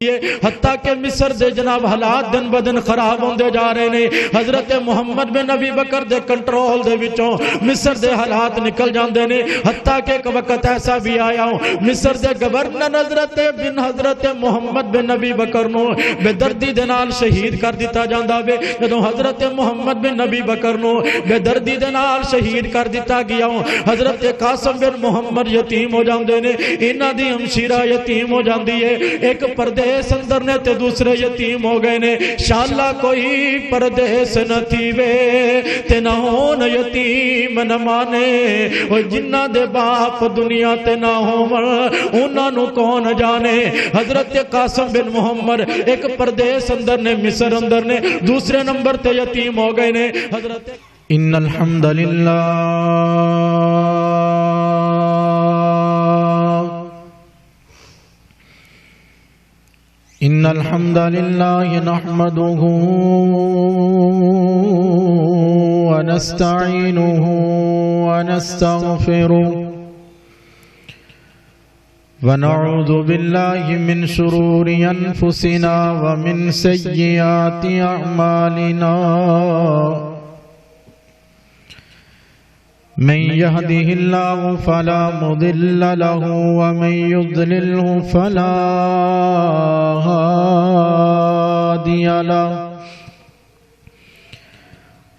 حتیٰ کہ مصر دے جناب حالات دن بدن خراب ہوندے جا رہے نے. حضرت محمد بن نبی بکر دے کنٹرول دے وچوں مصر دے حالات نکل جاندے نے. حتیٰ کہ ایک وقت ایسا بھی آیا ہوں مصر دے گورنر حضرت محمد بن نبی بکر نو بے دردی دے نال شہید کر دیتا جاندا وے. جدوں حضرت محمد بن نبی بکر نو بے دردی دے نال شہید کر دیتا گیا ہوں حضرت قاسم بن محمد یتیم ہو جاندے نے. انہاں دی ہمشیرہ یتیم ہو جاندی ہے. ایک پردے سندر نے تے دوسرے یتیم ہو گئے نے. شاءاللہ کوئی پردیس نہ تھی وے تے نہ ہون یتیم نہ مانے. اور جنہ دے باپ دنیا تے نہ ہون انہاں نو کون جانے. حضرت قاسم بن محمد ایک پردیس اندر نے مصر اندر نے دوسرے نمبر تے یتیم ہو گئے نے. حضرت ان الحمد للہ ان الحمد لله نحمده ونستعينه ونستغفره ونعوذ بالله من شرور أنفسنا ومن سيئات أعمالنا من يهده الله فلا مضل له ومن يضلله فلا هادي له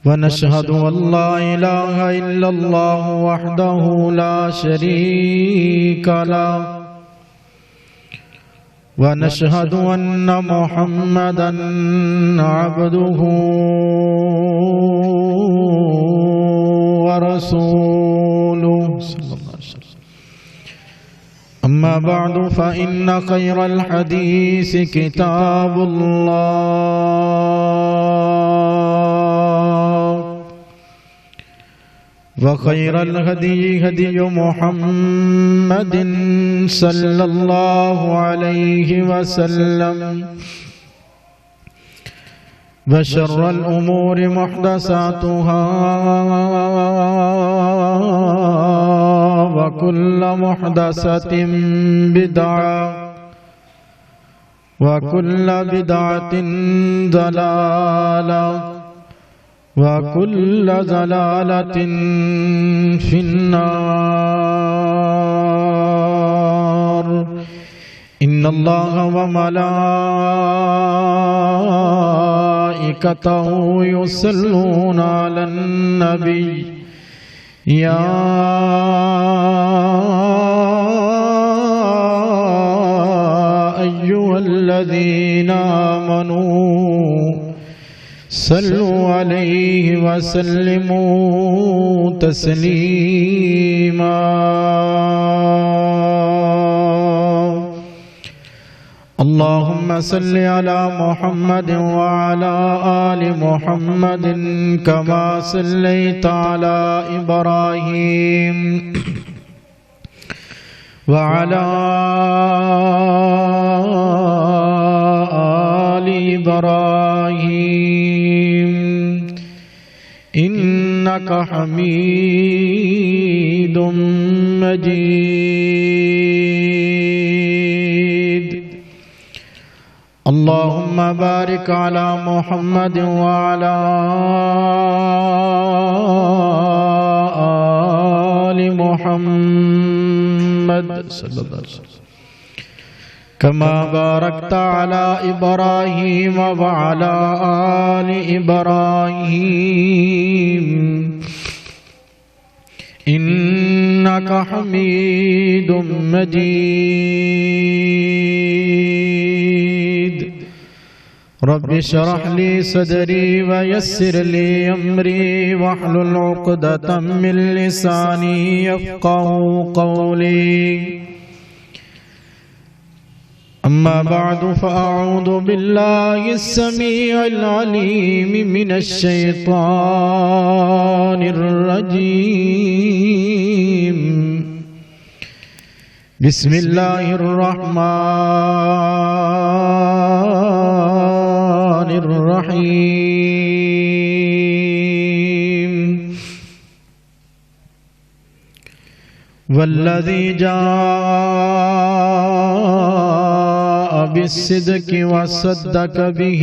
ونشهد أن لا إله إلا الله وحده لا شريك له ونشهد أن محمدا عبده ورسوله صلى الله عليه وسلم. أما بعد فإن خير الحديث كتاب الله وخير الهدي هدي محمد صلى الله عليه وسلم وشر الأمور محدثاتها وكل محدثة بدعة وكل بدعة ضلالة وكل ضلالة في النار. إن الله وملائكته يصلون على النبي يا أيها الذين آمنوا صلوا عليه وسلموا تسليما. اللهم صل على محمد وعلى آل محمد كما صليت على إبراهيم وعلى آل إبراهيم إنك حميد مجيد. اللهم بارك على محمد وعلى آل محمد صلى الله عليه وسلم كما باركت على إبراهيم وعلى آل إبراهيم إنك حميد مجيد. رب اشرح لي صدري ويسر لي أمري واحلل عقدة من لساني يفقهوا قولي. أما بعد فأعوذ بالله السميع العليم من الشيطان الرجيم. بسم الله الرحمن الرحيم. والذي جاء بالصدق وصدق به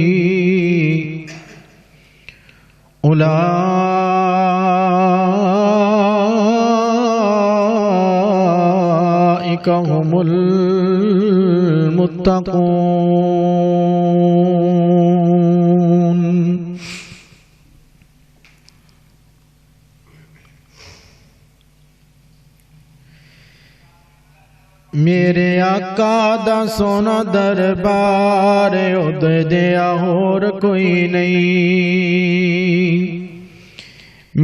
أولئك هم المتقون. میرے آقا دا سونا دربار اودے دیا اور کوئی نہیں.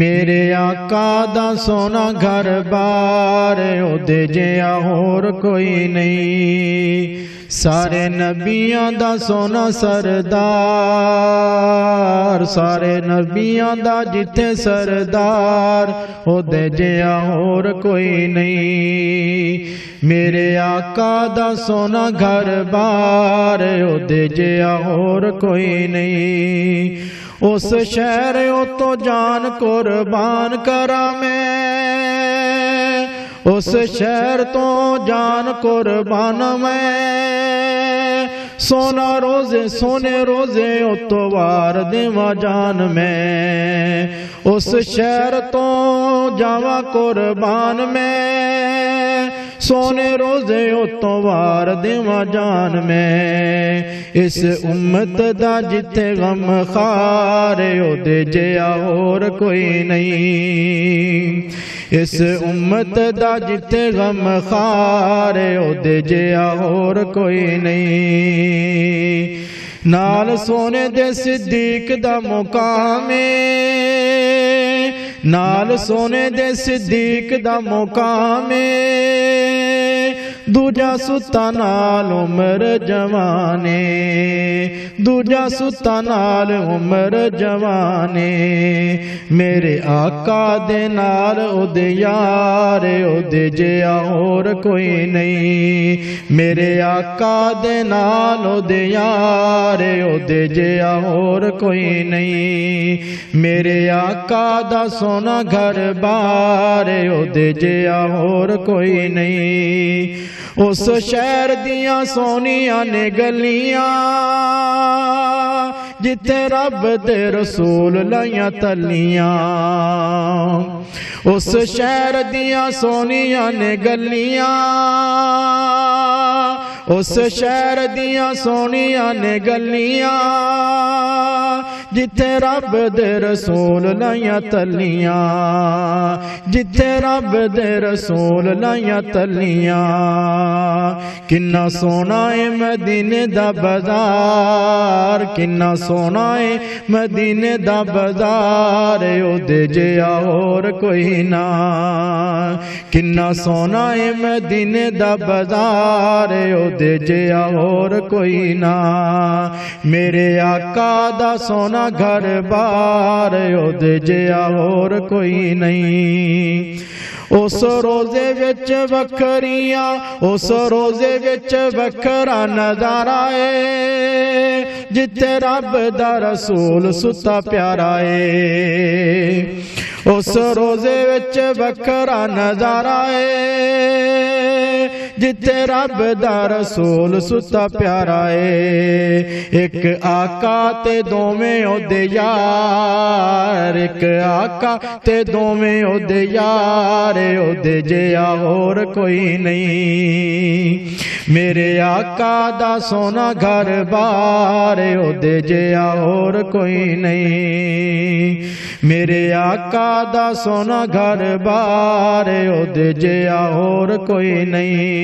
میرے آقا دا سونا گھر بار اودے جیا اور کوئی نہیں. سارے نبیاں دا سونا سردار، سارے نبیاں دا جتھے سردار اودے جیا اور کوئی نہیں. میرے آقا دا سونا گھر بار اودے جیا اور کوئی نہیں. اس شہر او تو جان قربان کرا میں، اس شہر تو جان قربان میں. سونا روزے سونے روزے او تو وار دیواں جان میں. اس شہر تو جاواں قربان میں، سونے روزے او تو وار دیواں جان میں. اس امت دا جتے غم خار او دے جیا اور کوئی نہیں. اس امت دا جتے غم خار او دے جیا اور کوئی نہیں. نال سونے دے صدیق دا مقام، نال سونے دے صدیق دا مقام. دوجا ستا نال عمر جوانے، دوجا ستا نال عمر جوانے. میرے آقا دے نال او دے یار او دے جیا اور کوئی نہیں. میرے آقا دے نال او دے یار او دے جیا اور کوئی نہیں. میرے آقا دا سونا گھر بار او دے جیا اور کوئی نہیں. اس شہر دیاں سونیاں نے گلیاں جتے رب دے رسول لائیاں تلیاں. اس شہر دیاں سونیاں نے گلیاں، اس شہر دیاں سونیاں نے گلیاں جتے رب دے رسول لائیاں تلیاں، جتے رب دے رسول لائیاں تلیاں. کنا سونا ہے مدینے دا بازار، کنا سونا ہے مدینے دا بازار او دے جیا اور کوئی نہ. کنا سونا ہے مدینے دا بازار او دے جیا اور کوئی نہ. میرے آقا دا سونا گھر بار او دے جیا اور کوئی نہیں. اس روزے وچ وکھریاں، اس روزے وچ وکھرا نظارہ ہے جتے رب دا رسول ستا پیارا ہے. اس روزے وچ وکھرا نظارہ ہے جتے رب دا رسول ستا پیارا ہے. ایک آقا تے دوویں او دے یار، ایک آقا تے دوویں او دے یار او دے جیا اور کوئی نہیں. میرے آقا دا سونا گھر بار او دے جیا اور کوئی نہیں. میرے آقا دا سونا گھر بار او دے جیا اور کوئی نہیں.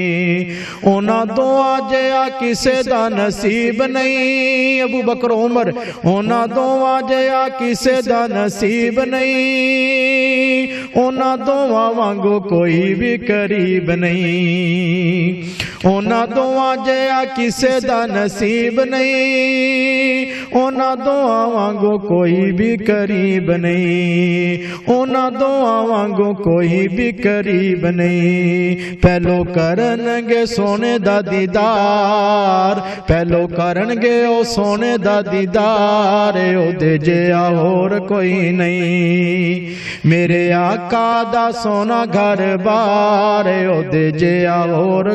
اونا دعا جیا کسے دا نصیب نہیں. ابو بکر عمر اونا دعا جیا کسے دا نصیب نہیں. اونا دعا وانگو کوئی بھی قریب نہیں. اونا دعا جیا کسے دا نصیب نہیں. اونا دعا وانگو کوئی بھی قریب نہیں. اونا دعا وانگو کوئی بھی قریب نہیں. پہلو کرنگے سونے دا دیدار، پہلو کرنگے او سونے دا دیدار او دے جیا اور کوئی نہیں. میرے آقا دا سونا گھر بار او دے جیا اور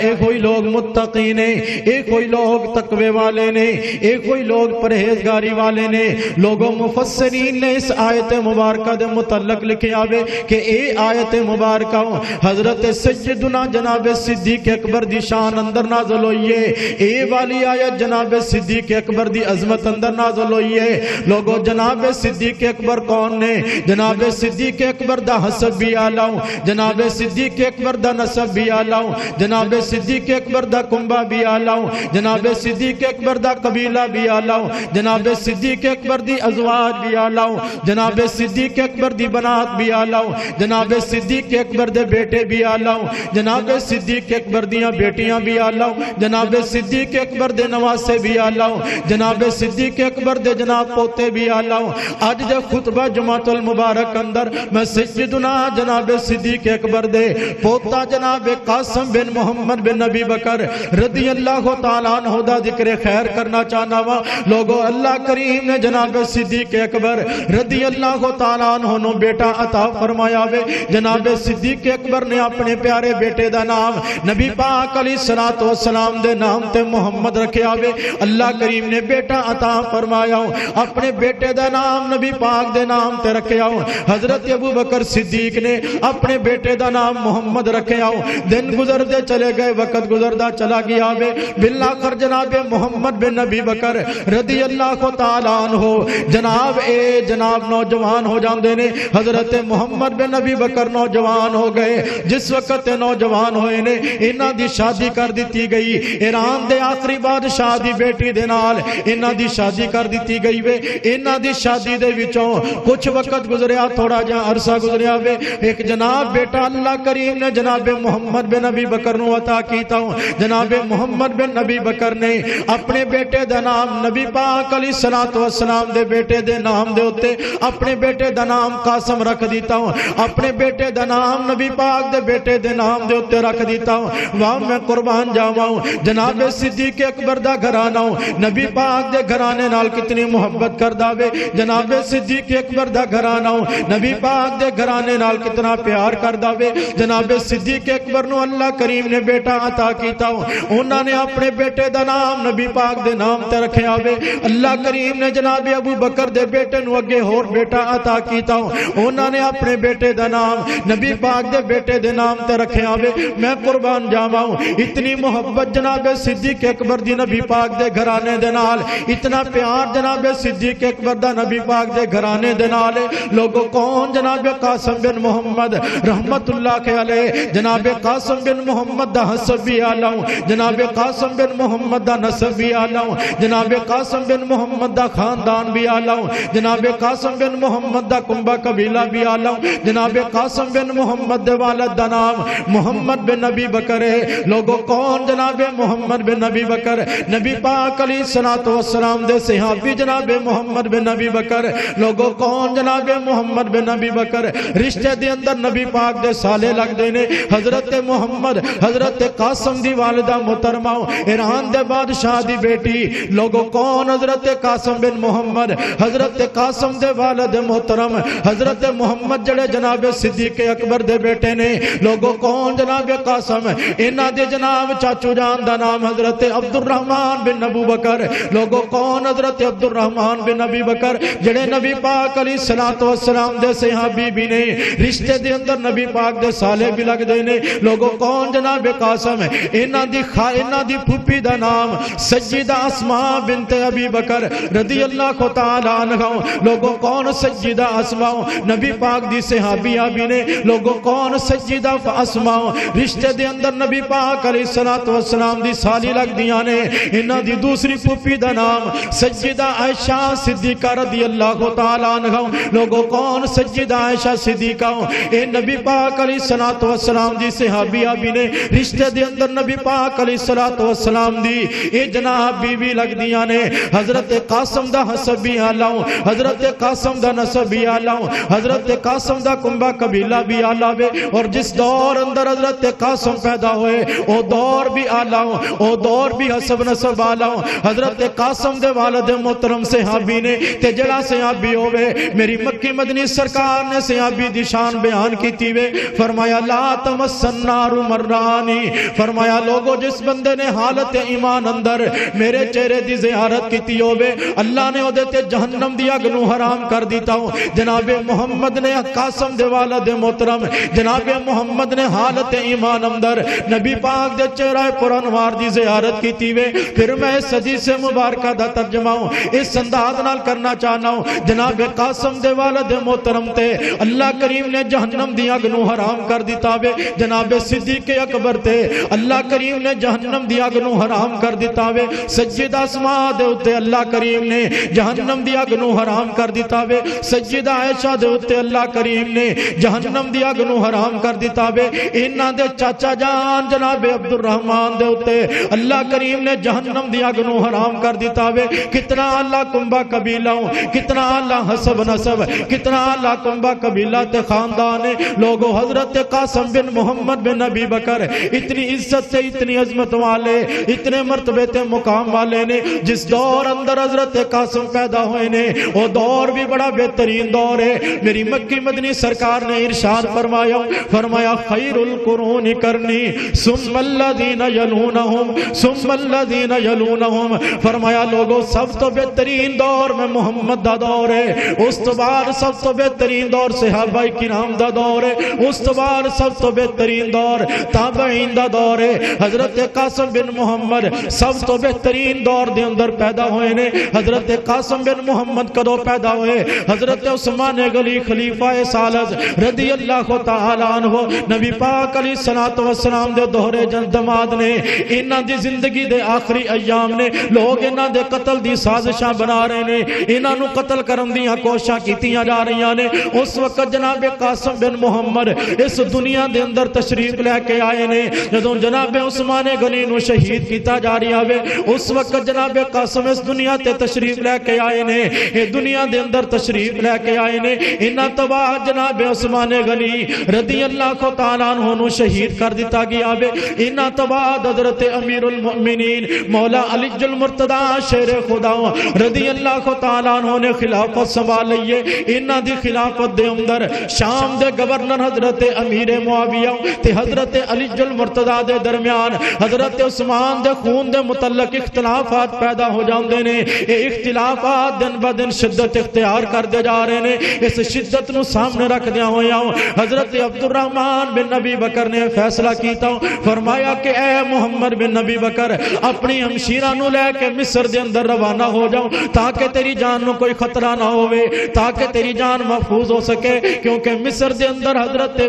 اے کوئی لوگ متقی نے، اے کوئی لوگ تقوی والے نے، اے کوئی لوگ پرہیزگاری والے نے۔ لوگوں مفسرین نے اس آیت مبارکہ دے متعلق لکھے آوے کہ اے آیت مبارکہ حضرت سیدنا جناب صدیق اکبر دی شان اندر نازل ہوئی ہے۔ اے والی آیت جناب صدیق اکبر دی عظمت اندر نازل ہوئی ہے۔ لوگوں جناب صدیق اکبر کون نے؟ جناب صدیق اکبر دا حسب بھی آلہ ہوں، جناب صدیق اکبر دا نسب بھی آلہ ہوں، جناب صدیق اکبر دا کنبہ بھی آلہ ہوں، جناب صدیق اکبر دا قبیلہ بھی آلہ ہوں، جناب صدیق اکبر دی ازواج بھی آلہ ہوں، جناب صدیق اکبر دی بنات بھی آلہ ہوں، جناب صدیق اکبر دے بیٹے بھی آلہ ہوں، جناب صدیق اکبر دیاں بیٹیاں بھی آلہ ہوں، جناب صدیق اکبر دے نواسے بھی آلہ ہوں، جناب صدیق اکبر دے جناب پوتے بھی آلہ ہوں۔ آج دے خطبہ جمعۃ المبارک اندر میں سیدنا جناب صدیق اکبر دے پوتا جناب قاسم بن محمد بن نبی بکر رضی اللہ تعالیٰ عنہ دا ذکر خیر کرنا چاہنا وا۔ لوگوں اللہ کریم نے جناب صدیق اکبر رضی اللہ تعالیٰ عنہ نو بیٹا عطا فرمایا وے۔ جناب صدیق اکبر نے اپنے پیارے بیٹے دا نام نبی پاک علیہ الصلوۃ والسلام دے نام تے محمد رکھیا وے۔ اللہ کریم نے بیٹا عطا فرمایا اپنے بیٹے دا نام نبی پاک دے نام تے رکھیا۔ حضرت ابو بکر صدیق نے اپنے بیٹے دا نام محمد رکھیا۔ دن گزردے چلے گئے، وقت گزردا چلا گیا وے۔ بالآخر جناب محمد بن نبی بکر رضی اللہ تعالیٰ عنہ جناب نوجوان ہو جاندے نے۔ حضرت محمد بن نبی بکر نوجوان ہو گئے۔ جس وقت نوجوان ہوئے نے انہاں دی شادی کر دیتی گئی۔ ایران دے آخری بادشاہ دی بیٹی دے نال انہاں دی شادی کر دیتی گئی وے۔ انہاں دی شادی دے وچوں کچھ وقت گزریا، تھوڑا جا عرصہ گزریا وے، ایک جناب بیٹا اللہ کریم نے جناب محمد بن نبی بکر نو عطا کیتا۔ جناب محمد بن نبی بکر نے اپنے بیٹے دا نام نبی پاک علیہ الصلوۃ والسلام دے بیٹے دے نام دے اوتے اپنے بیٹے دا نام قاسم رکھ دیتا۔ اپنے بیٹے دا نام نبی پاک دے بیٹے دے نام دے اوتے رکھ دیتا۔ واہ میں قربان جاواں، جناب صدیق اکبر دا گھرانہ نبی پاک دے گھرانے نال کتنی محبت کردا وے۔ جناب صدیق اکبر دا گھرانہ نبی پاک دے گھرانے نال کتنا پیار کردا وے۔ جناب صدیق اکبر نو اللہ کریم نے بیٹا عطا کیتا، انہاں نے اپنے بیٹے دا نام نبی پاک دے نام تے رکھیا وے۔ اللہ کریم نے جناب ابو بکر دے بیٹے نو اگے ہور بیٹا عطا کیتا، انہاں نے اپنے بیٹے دا نام نبی پاک دے بیٹے دے نام تے رکھیا وے۔ میں قربان جاواں، اتنی محبت جناب صدیق اکبر دی نبی پاک دے گھرانے دے نال، اتنا پیار جناب صدیق اکبر دا نبی پاک دے گھرانے دے نال۔ لوگوں کون؟ جناب قاسم بن محمد رحمت اللہ کے علیہ۔ جناب قاسم بن محمد دا حسب بھی آلہ ہوں، جناب قاسم بن محمد دا نسب بھی آلہ ہوں، جناب قاسم بن محمد دا خاندان بھی آلہ ہوں، جناب قاسم بن محمد دا کنبہ قبیلہ بھی آلہ ہوں، جناب قاسم بن محمد دے والد دا نام محمد بن نبی بکر ہے۔ لوگوں کون؟ جناب محمد بن نبی بکر نبی پاک علیہ الصلوۃ والسلام دے صحابی جناب محمد بن نبی بکر۔ لوگوں کون؟ جناب محمد بن نبی بکر رشتے دے اندر نبی پاک دے سالے لگ دے نے۔ حضرت محمد حضرت قاسم دی والدہ محترمہ ایران دے بادشاہ دی بیٹی۔ لوگوں کون؟ حضرت قاسم بن محمد حضرت قاسم دے والد محترم حضرت محمد جڑے جناب صدیق اکبر دے بیٹے نے۔ لوگوں کون؟ جناب قاسم انہاں دے جناب چاچو جان دا نام حضرت عبد الرحمن بن ابو بکر۔ لوگوں کون؟ حضرت عبد الرحمن بن نبی بکر جڑے نبی پاک علیہ الصلوۃ والسلام دے صحابی بھی نے، رشتے دے اندر نبی پاک دے سالے بھی لگ دے نے۔ لوگوں کون؟ جناب قاسم انہاں دی پھوپھی دا نام سیدہ اسماء بنت ابی بکر رضی اللہ تعالی عنہ۔ لوگوں کون؟ سیدہ اسماء نبی پاک دی صحابیہ بھی نے۔ لوگوں کون؟ سیدہ اسماء رشتے دے اندر نبی پاک علیہ الصلوۃ والسلام دی سالی لگ دیاں نے۔ انہاں دی دوسری پھوپھی دا نام سیدہ عائشہ صدیقہ رضی اللہ تعالی عنہ۔ لوگوں کون؟ سیدہ عائشہ صدیقہ اے نبی پاک علیہ الصلوۃ والسلام دی صحابیہ بھی نے، رشتے دے اندر نبی پاک علیہ الصلوۃ والسلام دی اے جناب بیوی لگ دیاں نے۔ حضرت قاسم دا حسب بھی آلہ ہوں، حضرت قاسم دا نسب بھی آلہ ہوں، حضرت قاسم دا کنبہ قبیلہ بھی آلہ وے۔ اور جس دور اندر حضرت قاسم پیدا ہوئے او دور بھی آلہ ہوں، او دور بھی حسب نسب آلہ ہوں۔ حضرت قاسم دے والد محترم صحابی نے تے جڑا صحابی ہوئے میری مکی مدنی سرکار نے صحابی دی شان بیان کیتی وے۔ فرمایا لا تمس النار مران قربانی. فرمایا لوگو جس بندے نے حالت ایمان اندر میرے چہرے دی زیارت کیتی ہوے اللہ نے اودے تے جہنم دی اگ نو حرام کر دیتا ہوں. جناب محمد نے قاسم دے والد محترم جناب محمد نے حالت ایمان اندر نبی پاک دے چہرہ پر انوار دی زیارت کیتی وے. پھر میں اس حدیث سے مبارکہ دا ترجمہ اس انداز نال کرنا چاہنا ہوں. جناب قاسم دے والد محترم تے اللہ کریم نے جہنم دی اگ نو حرام کر دیتا وے. جناب صدیق اکبر تے اللہ کریم نے جہنم دی اگ نو حرام کر دیتا وے. سیدہ اسماء دے اوتے اللہ کریم نے جہنم دی اگ نو حرام کر دیتا وے. سیدہ عائشہ دے اوتے اللہ کریم نے جہنم دی اگ نو حرام کر دیتا وے. انہاں دے چاچا جان جناب عبد الرحمن دے اوتے اللہ کریم نے جہنم دی اگ نو حرام کر دیتا وے. کتنا اللہ کنبہ قبیلہ کتنا اللہ حسب نسب کتنا اللہ کنبہ قبیلہ تے خاندان لوگوں. حضرت قاسم بن محمد بن نبی بکر اتنی عزت سے اتنی عظمت والے اتنے مرتبے تے مقام والے نے. جس دور اندر حضرت قاسم پیدا ہوئے نے وہ دور بھی بڑا بہترین دور ہے. میری مکی مدنی سرکار نے ارشاد فرمایا خیر القرون کرنی ثم الذین یلونہم ثم الذین یلونہم. فرمایا لوگوں سب تو بہترین دور میں محمد دا دور ہے. اس تو بعد سب تو بہترین دور صحابہ کرام دا دور ہے. اس تو بعد سب تو بہترین دور تابعین دا دور ہے. حضرت قاسم بن محمد سب تو بہترین دور دے اندر پیدا ہوئے نے. حضرت قاسم بن محمد کدو پیدا ہوئے؟ حضرت عثمان غنی خلیفہ ثالث رضی اللہ تعالی عنہ نبی پاک علیہ الصلوۃ والسلام دے دوہرے دماد نے. انہاں دی زندگی دے آخری ایام نے لوگ انہاں دے قتل دی سازشاں بنا رہے نے. انہاں نو قتل کرن دیاں کوششاں کیتیاں جا رہیاں نے. اس وقت جناب قاسم بن محمد اس دنیا دے اندر تشریف لے کے آئے نے. جدوں جناب عثمان غنی نو شہید کیتا جا رہا ہے اس وقت جناب قاسم اس دنیا تے تشریف لے کے آئے نے. یہ دنیا دے اندر تشریف لے کے آئے نے. انہاں تو بعد جناب عثمان غنی رضی اللہ تعالی عنہ نو شہید کر دیتا گیا ہے. انہاں تو بعد حضرت امیر المؤمنین مولا علی المرتضی شیر خدا رضی اللہ تعالی عنہ نے خلافت سنبھال لئی. انہاں دی خلافت دے اندر شام دے گورنر حضرت امیر معاویہ تے حضرت علی المرتضی دے درمیان حضرت عثمان دے خون دے متعلق اختلافات پیدا ہو جاندے نے. یہ اختلافات دن بدن شدت اختیار کردے جا رہے نے. اس شدت نو سامنے رکھ دیا ہویا حضرت عبد الرحمن بن نبی بکر نے فیصلہ کیتا. فرمایا کہ اے محمد بن نبی بکر اپنی ہمشیرہ نو لے کے مصر دے اندر روانہ ہو جاؤ تاکہ تیری جان نو کوئی خطرہ نہ ہوئے تاکہ تیری جان محفوظ ہو سکے. کیونکہ مصر دے اندر حضرت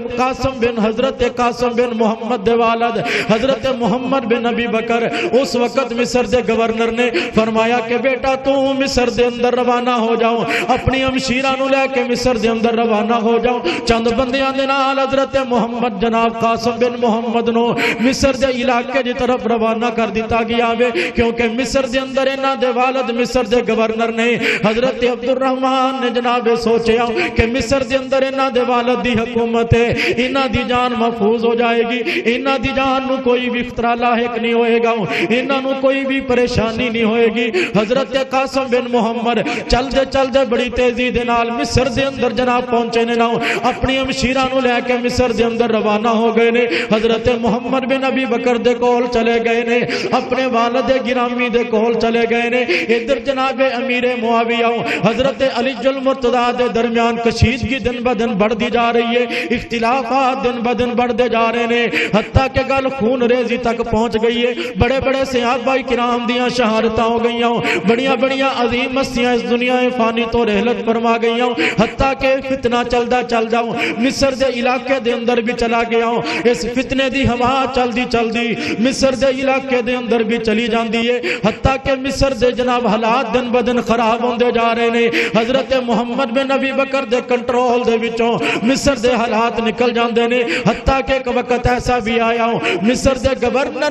قاسم بن محمد دے والد حضرت محمد بن نبی بکر اس وقت مصر دے گورنر نے فرمایا کہ بیٹا تو مصر دے اندر روانہ ہو جاؤ اپنی ہمشیرہ نو لے کے مصر دے اندر روانہ ہو جاؤ. چند بندیاں دے نال حضرت محمد جناب قاسم بن محمد نو مصر دے علاقے دی طرف روانہ کر دیتا گیا ہے. کیونکہ مصر دے اندر انہاں دے والد مصر دے گورنر نے حضرت عبد الرحمن نے جناب سوچیا کہ مصر دے اندر انہاں دے والد دی حکومت ہے انہاں دی جان محفوظ ہو جائے گی. انہاں دی جان نو کوئی بھی خطرہ لاحق نہیں ہوئے گا. انہاں نو کوئی بھی پریشانی نہیں ہوئے گی. حضرت قاسم بن محمد چل دے بڑی تیزی دے نال مصر دے اندر جناب پہنچے نے نہ اپنی ہمشیرہ نو لے کے مصر دے اندر روانہ ہو گئے نے. حضرت محمد بن نبی بکر دے کول چلے گئے نے اپنے والد گرامی دے کول چلے گئے نے. ادھر جناب امیر معاویہ حضرت علی المرتضی دے درمیان کشیدگی دن بدن بڑھتی جا رہی ہے. اختلافات دن بدن بڑھتے جا رہے ہیں حتیٰ کہ گل خون ریزی تک پہنچ گئی ہے. بڑے بڑے صحابہ کرام دیاں شہادتاں ہو گئیاں بڑیاں بڑیاں عظیم ہستیاں اس دنیا فانی تو رحلت فرما گئیاں. حتیٰ کہ فتنہ چلدا چل جاؤں مصر دے علاقے دے اندر بھی چلا گیا. اس فتنے دی ہوا چلدی مصر دے علاقے دے اندر بھی چلی جاندی ہے. حتیٰ کہ مصر دے جناب حالات دن بدن خراب ہوندے جا رہے نے. حضرت محمد بن نبی بکر دے کنٹرول دے وچوں مصر دے حالات نکل جاندے نے. حتیٰ کہ ایک وقت ایسا بھی آیا مصر دے گورنر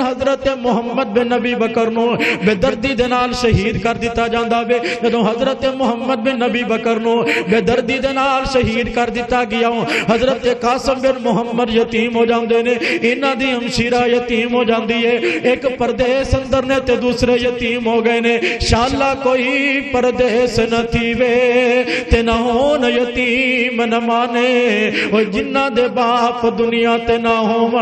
حضرت محمد بن نبی بکر نو بے دردی دے نال شہید کر دیتا جاندا وے. جدوں حضرت محمد بن نبی بکر نو بے دردی دے نال شہید کر دیتا گیا حضرت قاسم بن محمد یتیم ہو جاندے نے. انہاں دی ہمشیرہ یتیم ہو جاندی ہے. ایک پردیس اندر نے تے دوسرے یتیم ہو گئے نے. شاءاللہ کوئی پردیس نہ تھی وے تے نہ ہون یتیم نہ مانے او جنہ دے باپ دنیا تے نہ ہون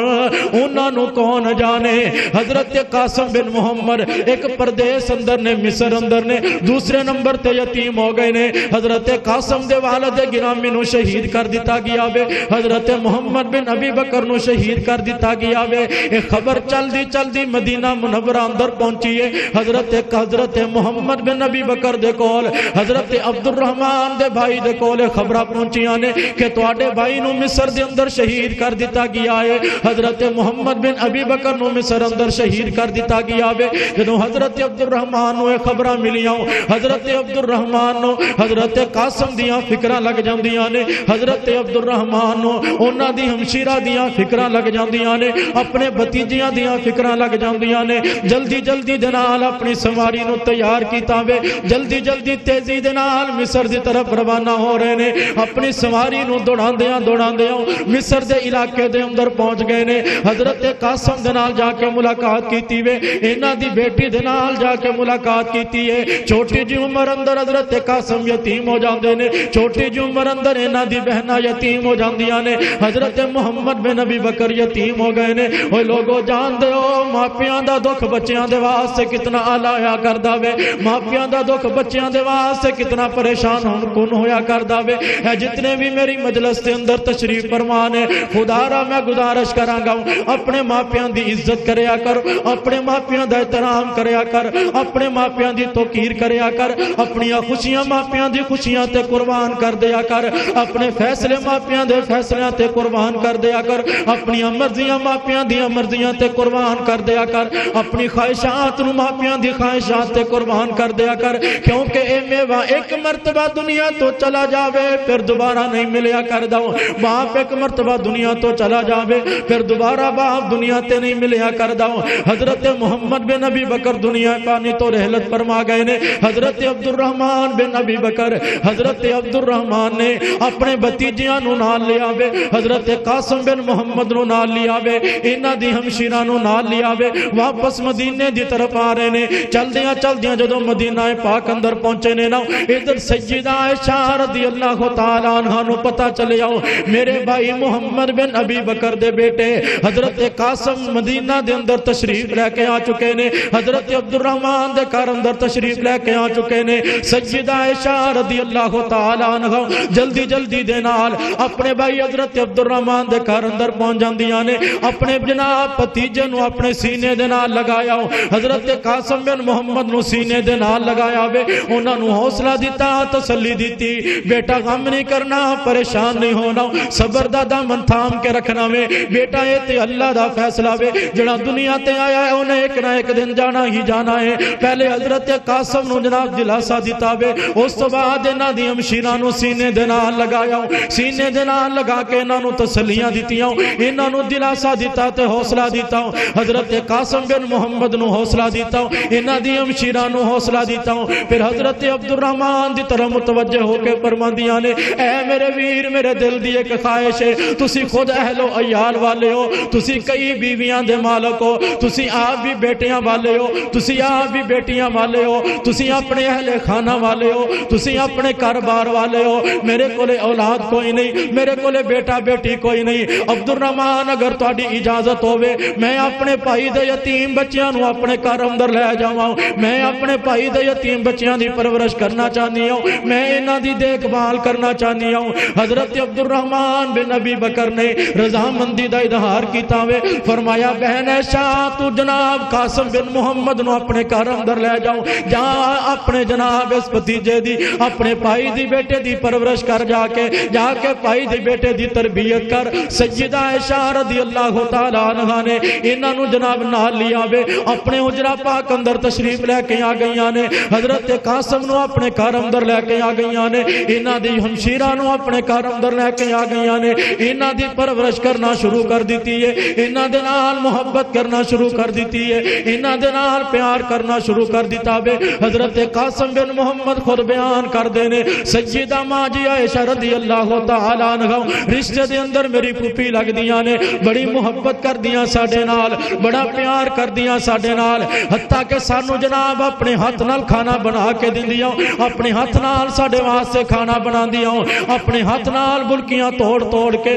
انہاں نو کون جانے۔ حضرت قاسم بن محمد ایک پردیس اندر نے، مصر اندر نے، دوسرے نمبر تے یتیم ہو گئے نے۔ حضرت قاسم دے والد گرامی نو شہید کر دیتا گیا وے، حضرت محمد بن ابی بکر نو شہید کر دیتا گیا وے۔ ایک خبر چل دی مدینہ منورہ اندر پہنچی ہے۔ حضرت محمد بن ابی بکر دے کول حضرت عبد الرحمن دے بھائی دے کول خبراں پہنچیاں نے کہ تواڈے بھائی نو مصر دے اندر شہید کر دیتا گیا ہے۔ حضرت محمد بن ابی بکر نو مصر اندر شہید کر دیتا گیا وے۔ جدوں حضرت عبد الرحمن نو خبراں ملیاں، حضرت عبد الرحمن نو حضرت قاسم دیاں فکراں لگ جاندیاں نے، حضرت عبد الرحمن نو انہاں دی ہمشیرہ دیاں فکراں لگ جاندیاں نے، اپنے بھتیجیاں دیاں فکراں لگ جاندیاں نے۔ جلدی دے نال اپنی سواری نو تیار کیتا وے، جلدی تیزی دے نال مصر دی طرف روانہ ہو رہے نے۔ اپنی سواری نو دوڑاندیاں مصر دے علاقے دے اندر پہنچ گئے نے۔ حضرت قاسم دے نال جا کے ملاقات کیتی وے، انہاں دی بیٹی دے نال جا کے ملاقات کیتی ہے۔ چھوٹی جی عمر اندر حضرت قاسم یتیم ہو جاندے نے، چھوٹی جی عمر اندر انہاں دی بہناں یتیم ہو جاندیاں نے۔ حضرت محمد بن ابی بکر یتیم ہو گئے نے۔ اوے لوگو جان دے ہو ماپیاں دا دکھ بچیاں دے واسطے کتنا آلایا کردا وے، ماپیاں دا دکھ بچیاں دے واسطے کتنا پریشان کن ہویا کردا وے۔ اے جتنے بھی میری مجلس دے اندر تشریف فرما نے، خدا را میں گزارش کراں گا اپنے ماپیاں دی عزت کریا کر، اپنے ماپیاں دا احترام کریا کر، اپنے ماپیاں دی توقیر کریا کر، اپنی خوشیاں ماپیاں دی خوشیاں تے قربان کر دیا کر، اپنے فیصلے ماپیاں دے فیصلیاں تے قربان کر دیا کر، اپنی مرضیاں ماپیاں دی مرضیاں تے قربان کر دیا کر، اپنی خواہشات نو ماپیاں دی خواہشات تے قربان کر دیا کر، کیونکہ اے میوہ ایک مرتبہ دنیا تو چلا جاوے پھر دوبارہ نہیں ملیا کر دو۔ باپ ایک مرتبہ دنیا تو چلا جاوے پھر دوبارہ باپ دنیا تے نہیں ملیا کر دو۔ حضرت محمد بن ابی بکر دنیا پانی تو رحلت فرما گئے نے۔ حضرت عبد الرحمن بن ابی بکر، حضرت عبد الرحمن نے اپنے بھتیجیاں نو نال لیا وے، حضرت قاسم بن محمد نو نال لیا وے، انہاں دی ہمشیرہ نو نال لیا وے، واپس مدینے دی طرف آ رہے نے۔ چلدیاں جدوں مدینہ پاک اندر پہنچے نے نا، ادھر سیدہ عائشہ رضی اللہ تعالی عنہا نو پتہ چلے آؤ میرے بھائی محمد بن ابی بکر دے بیٹے حضرت قاسم مدینہ دے اندر تشریف لے کے آ چکے نے، حضرت عبد الرحمن دے گھر اندر تشریف لے کے آ چکے نے۔ سیدہ عائشہ رضی اللہ تعالی عنہا جلدی دے نال اپنے بھائی حضرت عبد الرحمن دے گھر اندر پہنچ جاندیاں نے، اپنے جناب بھتیجے نو اپنے سینے دے نال لگایا، حضرت قاسم بن محمد نو سینے دے نال لگایا وے، انہاں نو حوصلہ دیتا، تسلی دیتی، بیٹا غم نہیں کرنا، پریشان نہیں ہونا، صبر دا دامن تھام کے رکھنا وے، بیٹا اے تے اللہ دا فیصلہ وے، جڑا دنیا تے آیا ہے انہیں ایک نہ ایک دن جانا ہی جانا ہے۔ پہلے حضرت قاسم نو جناب دلاسا دیتا وے، اس تو بعد انہاں دی ہمشیرہ نو سینے دے نال لگایا، سینے دے نال لگا کے انہاں نو تسلیاں دتیاں، انہاں نو دلاسا دیتا تے حوصلہ دیتا، حضرت قاسم بن محمد نو حوصلہ دیتا، انہاں دی ہمشیرہ نو حوصلہ دیتا۔ پھر حضرت عبد الرحمن دی طرف متوجہ ہو کے فرماندیاں نے، اے میرے ویر میرے دل دی ایک خواہش ہے، تسی خود اہل و عیال والے ہو، تسی کئی بیویاں دے مالک ہو، تسی آپ بھی بیٹیاں والے ہو، تسی آپ بھی بیٹیاں والے ہو، تسی اپنے اہل خانہ والے ہو، تسی اپنے کاروبار والے ہو، میرے کولے اولاد کوئی نہیں، میرے کولے بیٹا بیٹی کوئی نہیں۔ عبد الرحمن اگر تہاڈی اجازت ہوے میں اپنے بھائی دے یتیم بچیاں نو اپنے گھر اندر لے جاواں، میں اپنے بھائی دے یتیم بچیاں دی پرورش کرنا چاہنی ہوں، میں انہاں دی دیکھ بھال کرنا چاہنی ہوں۔ حضرت عبد الرحمن بن ابی بکر نے رضامندی دا اظہار کیتا وے، فرمایا بہن عائشہ تو جناب قاسم بن محمد نو اپنے گھر اندر لے جاؤ، جا اپنے جناب اس بھتیجے دی اپنے بھائی دی بیٹے دی پرورش کر، جا کے بھائی دی بیٹے دی تربیت کر۔ سیدہ عائشہ رضی اللہ تعالی عنہا نے انہاں نو جناب نال لیا وے، اپنے حجرہ پاک اندر تشریف لے کے آ گئیاں نے، حضرت قاسم نو اپنے گھر اندر لے کے آ گئیاں نے، انہاں دی ہمشیرہ نو اپنے گھر اندر لے کے آ گئیاں نے، انہاں دی پرورش کرنا شروع کر دیتی ہے، انہاں دے نال محبت کرنا شروع کر دیتی ہے، انہاں دے نال پیار کرنا شروع کر دیتا وے۔ حضرت قاسم بن محمد خود بیان کر دے نے، سیدہ ماں جی عائشہ رضی اللہ تعالی عنہا رشتے دے اندر میری پھوپھی لگ دیاں نے، بڑی محبت کر دیاں ساڈے نال، بڑا پیار کر دیاں ساڈے نال، حتیٰ کہ سانو جناب اپنے ہاتھ نال کھانا بنا کے دیندیاں، اپنے ہاتھ نال ساڈے واسطے کھانا بنا دیاں، اپنے ہاتھ نال بلکیاں توڑ کے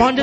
5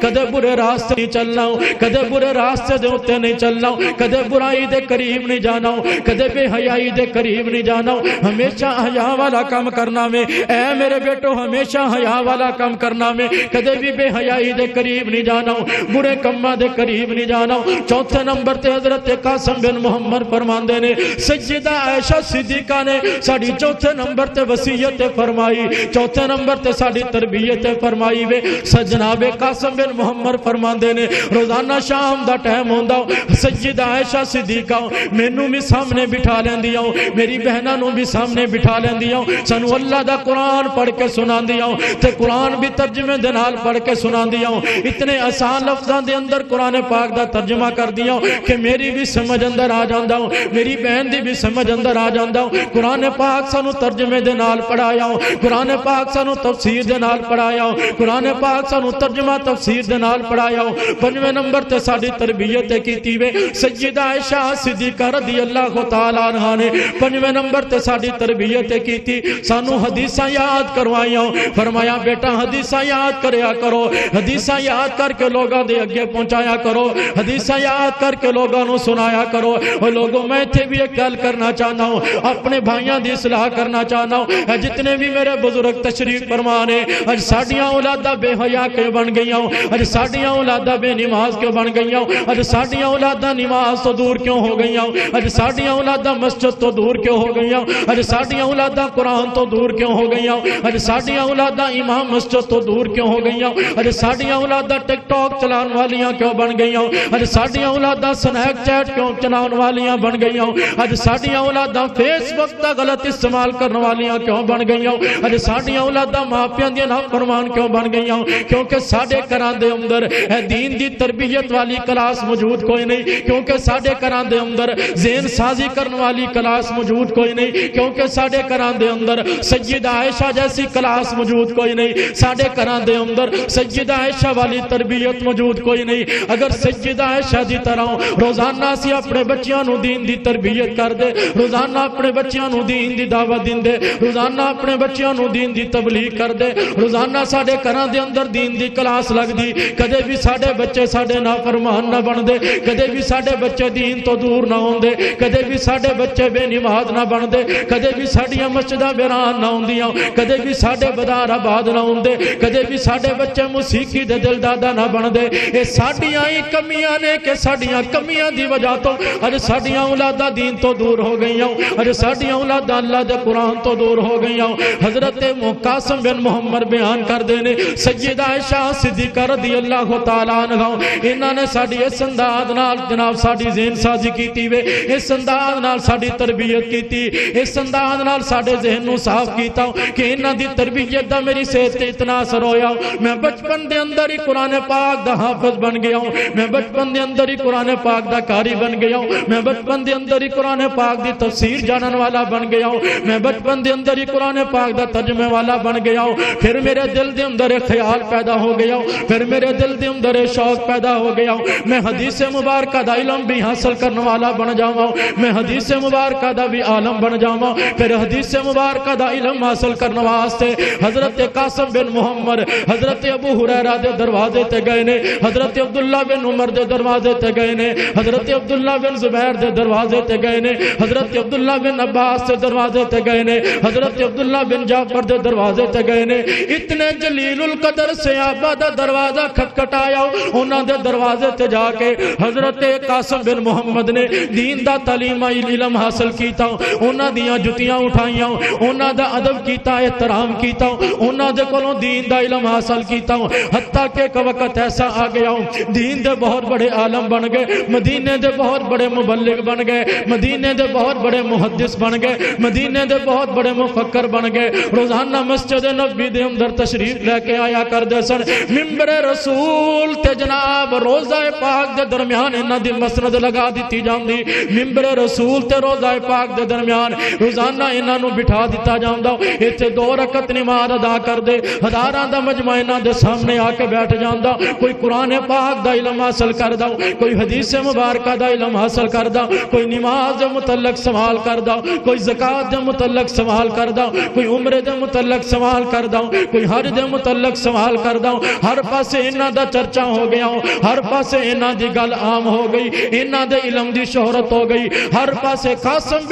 کدے برے راستے نہیں چلنا کدے برے راستے دے اوتے نہیں چلنا کدے برائی دے قریب نہیں جانا کدے بے حیائی دے قریب نہیں جانا ہمیشہ حیا والا کام کرنا میں اے میرے بیٹو ہمیشہ حیا والا کام کرنا میں کدے بھی بے حیائی دے قریب نہیں جانا برے کماں دے قریب نہیں جانا چوتھے نمبر تے حضرت قاسم بن محمد فرماندے نے سیدہ عائشہ صدیقہ نے ساڑی چوتھے نمبر تے وصیت فرمائی چوتھے نمبر تے ساڑی تربیت فرمائی وے جناب قاسم بن محمد فرماندے نے روزانہ شام دا ٹائم ہوندا سیدہ عائشہ صدیقہ مینوں بھی سامنے بٹھا لیندیاں میری بہناں نوں بھی سامنے بٹھا لیندیاں سانو اللہ دا قرآن پڑھ کے سناندیاں تے قرآن بھی ترجمے دے نال پڑھ کے سناندیاں اتنے آسان لفظاں دے اندر قرآن پاک دا ترجمہ کر دیاں کہ میری بھی سمجھ اندر آ جاندا میری بہن دی بھی سمجھ اندر آ جاندا قرآن پاک سانو ترجمے دے نال پڑھایا قرآن پاک سانو تفسیر دے نال پڑھایا قرآن پاک سانو ترجمہ تفسیر دے نال پڑھایا پنجویں نمبر تے ساڈی تربیت کیتی وے سیدہ عائشہ صدیقہ رضی اللہ تعالی عنہا نے پنجویں نمبر تے ساڈی تربیت کیتی سانو حدیثاں یاد کروائیاں فرمایا بیٹا حدیثاں یاد کریا کرو حدیثاں یاد کر کے لوگاں دے اگے پہنچایا کرو حدیثاں یاد کر کے لوگاں نو سنایا کرو اور لوگوں میں تھے بھی ایک گل کرنا چاہنا ہوں اپنے بھائیاں دی اصلاح کرنا چاہنا ہوں جتنے بھی میرے بزرگ تشریف فرمانے اج ساڈیاں اولاداں بے حیا کے بن گئیاں اج ساڈیاں اولاداں بے نماز کیوں بن گئیاں اج ساڈیاں اولاداں نماز تو دور کیوں ہو گئیاں اج ساڈیاں اولاداں مسجد تو دور کیوں ہو گئیاں اج ساڈیاں اولاداں قرآن تو دور کیوں ہو گئیاں اج ساڈیاں اولاداں امام مسجد تو دور کیوں ہو گئیاں اج ساڈیاں اولاداں ٹک ٹاک چلان والیاں کیوں بن گئیاں اج ساڈیاں اولاداں سنیک چیٹ کیوں چلان والیاں بن گئیاں اج ساڈیاں اولاداں فیس بک دا غلط استعمال کرنے والیاں کیوں بن گئیاں اج ساڈیاں اولاداں ماپیاں دی نافرمان کیوں بن گئیاں کیونکہ ساڈے گھراں دے اندر اے دین دی تربیت والی کلاس موجود کوئی نہیں کیونکہ ساڈے گھراں دے اندر ذہن سازی کرنے والی کلاس موجود کوئی نہیں کیونکہ ساڈے گھراں دے اندر سیدہ عائشہ جیسی کلاس موجود کوئی نہیں ساڈے گھراں دے اندر سیدہ عائشہ والی تربیت موجود کوئی نہیں اگر سیدہ عائشہ دی طرح روزانہ اسی اپنے بچیاں نو دین دی تربیت کر دے روزانہ اپنے بچیاں نو دین دی دعوت دین دے روزانہ اپنے بچیاں نو دین دی تبلیغ کر دے روزانہ ساڈے گھراں دے اندر دین دی کلاس لگ دی کدے بھی ساڈے بچے ساڈے نافرمان نہ بن دے کدے بھی ساڈے بچے دین تو دور نہ ہوندے کدے بھی ساڈے بچے بے نماز نہ بن دے کدے بھی ساڈیاں مسجداں ویران نہ ہوندیاں کدے بھی ساڈے بازار آباد نہ ہوندے کدے بھی ساڈے بچے موسیقی دے دل دادا نہ بن دے اے ساڈیاں ہی کمیاں نے کہ ساڈیاں کمیاں دی وجہ تو اج ساڈیاں اولاداں دین تو دور ہو گئیاں اج ساڈیاں اولاداں اللہ دے قرآن تو دور ہو گئیاں حضرت قاسم بن محمد بیان کر دے نے سیدہ عائشہ صدیقہ رضی اللہ تعالی عنہا انہاں نے ساڈی اس انداز نال جناب ساڈی ذہن سازی کیتی وے اس انداز نال ساڈی تربیت کیتی اس انداز نال ساڈے ذہن نو صاف کیتا کہ انہاں دی تربیت دا میری صحت تے اتنا اثر ہویا میں بچپن دے اندر ہی قرآن پاک دا حافظ بن گیا میں بچپن دے اندر ہی قرآن پاک دا قاری بن گیا میں بچپن دے اندر ہی قرآن پاک دی تفسیر جانن والا بن گیا میں بچپن دے اندر ہی قرآن پاک دا ترجمے والا بن گیا پھر میرے دل دے اندر ایک خیال پیدا ہو گیا پھر میرے دل دے اندر ایک شوق پیدا ہو گیا میں حدیث مبارکہ دا علم بھی حاصل کرنے والا بن جاواں میں حدیث مبارکہ دا بھی عالم بن جاواں پھر حدیث مبارکہ دا علم حاصل کرنے واسطے حضرت قاسم بن محمد حضرت ابو ہریرہ دے دروازے تے گئے نے حضرت عبداللہ بن عمر دے دروازے تے گئے نے حضرت عبداللہ بن زبیر دے دروازے تے گئے نے حضرت عبداللہ بن عباس دے دروازے تے گئے نے حضرت عبداللہ بن جعفر دے دروازے تے گئے نے اتنے جلیل القدر صحابہ دا دروازہ کھٹکھٹایا انہاں دے دروازے تے جا کے حضرت قاسم بن محمد نے دین دا تعلیم علم حاصل کیتا انہاں دیاں جتیاں اٹھائیاں انہاں دا ادب کیتا احترام کیتا انہاں دے کولوں دین دا علم حاصل کیتا حتیٰ کہ ایک وقت ایسا آ گیا دین دے بہت بڑے عالم بن گئے مدینے دے بہت بڑے مبلغ بن گئے مدینے دے بہت بڑے محدث بن گئے مدینے دے بہت بڑے مفکر بن گئے روزانہ مسجد نبی دے اندر تشریف لے کے آیا کر دے سن منبر رسول تے جناب روضہ پاک دے درمیان انہاں دی مسند لگا دیتی جاندی منبر رسول تے روضہ پاک دے درمیان روزانہ انہاں نو بٹھا دیتا جاندا ایتھے 2 رکعت نماز ادا کر دے ہزاراں دا مجمع انہاں دے سامنے آ کے بیٹھ جاندا کوئی قرآن پاک دا علم حاصل کردا کوئی حدیث مبارکہ دا علم حاصل کردا کوئی نماز دے متعلق سوال کردا کوئی زکات دے متعلق سوال کردا کوئی عمرے دے متعلق سوال کردا کوئی حج دے متعلق سوال کردا ہوں ہر پاسے انہاں دا چرچا ہو گیا ہر پاسے انہاں دی گل عام ہو گئی انہاں دے علم دی شہرت ہو گئی ہر پاسے قاسم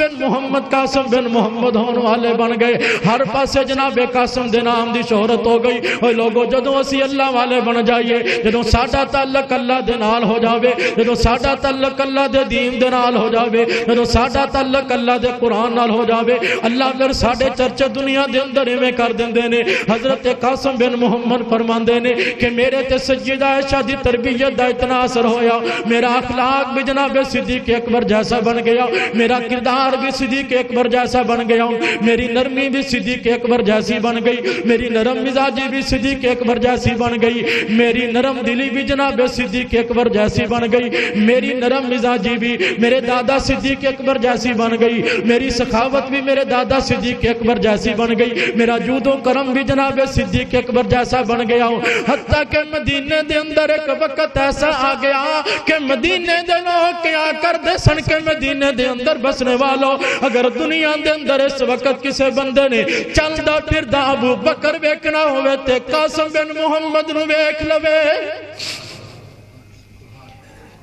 بن محمد ہون والے بن گئے ہر پاسے جناب قاسم دے نام دی شہرت ہو گئی اوہ لوگوں جدوں اسی اللہ والے بن جائیے جدوں ساڈا تعلق اللہ دے نال ہو جاوے جدوں ساڈا تعلق اللہ دے دین دے نال ہو جاوے جدوں ساڈا تعلق اللہ دے قرآن نال ہو جاوے اللہ پھر ساڈے چرچے دنیا دے اندر ایویں کر دیندے نے حضرت قاسم بن محمد فرماندے نے کہ میرے تے سیدہ عائشہ دی تربیت دا اتنا اثر ہویا میرا اخلاق بھی جناب صدیق اکبر جیسا بن گیا میرا کردار بھی صدیق اکبر جیسا بن گیا میری نرمی بھی صدیق اکبر جیسی بن گئی میری نرم مزاجی بھی صدیق اکبر جیسی بن گئی میری نرم دلی بھی جناب صدیق اکبر جیسی بن گئی میری نرم مزاجی بھی میرے دادا صدیق اکبر جیسی بن گئی میری سخاوت بھی میرے دادا صدیق اکبر جیسی بن گئی میرا جود و کرم بھی جناب صدیق اکبر جیسا بن گیا حتیٰ کہ مدینے دے اندر ایک وقت ایسا آ گیا کہ مدینے دے لوگ کیا کر دے سن کے مدینے دے اندر بسنے والوں اگر دنیا دے اندر اس وقت کسے بندے نے چلدا پھردا ابو بکر ویکھنا ہوئے تے قاسم بن محمد نو ویکھ لوے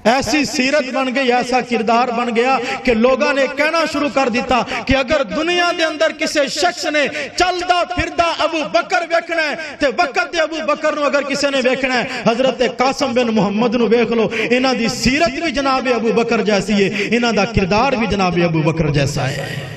ایسی سیرت بن گئی ایسا کردار بن گیا کہ لوگاں نے کہنا شروع کر دیتا کہ اگر دنیا دے اندر کسے شخص نے چلدا پھردا ابو بکر ویکھنا ہے تے وقت دے ابو بکر نو اگر کسے نے ویکھنا ہے حضرت قاسم بن محمد نو ویکھ لو انہاں دی سیرت بھی جناب ابو بکر جیسی ہے انہاں دا کردار بھی جناب ابو بکر جیسا ہے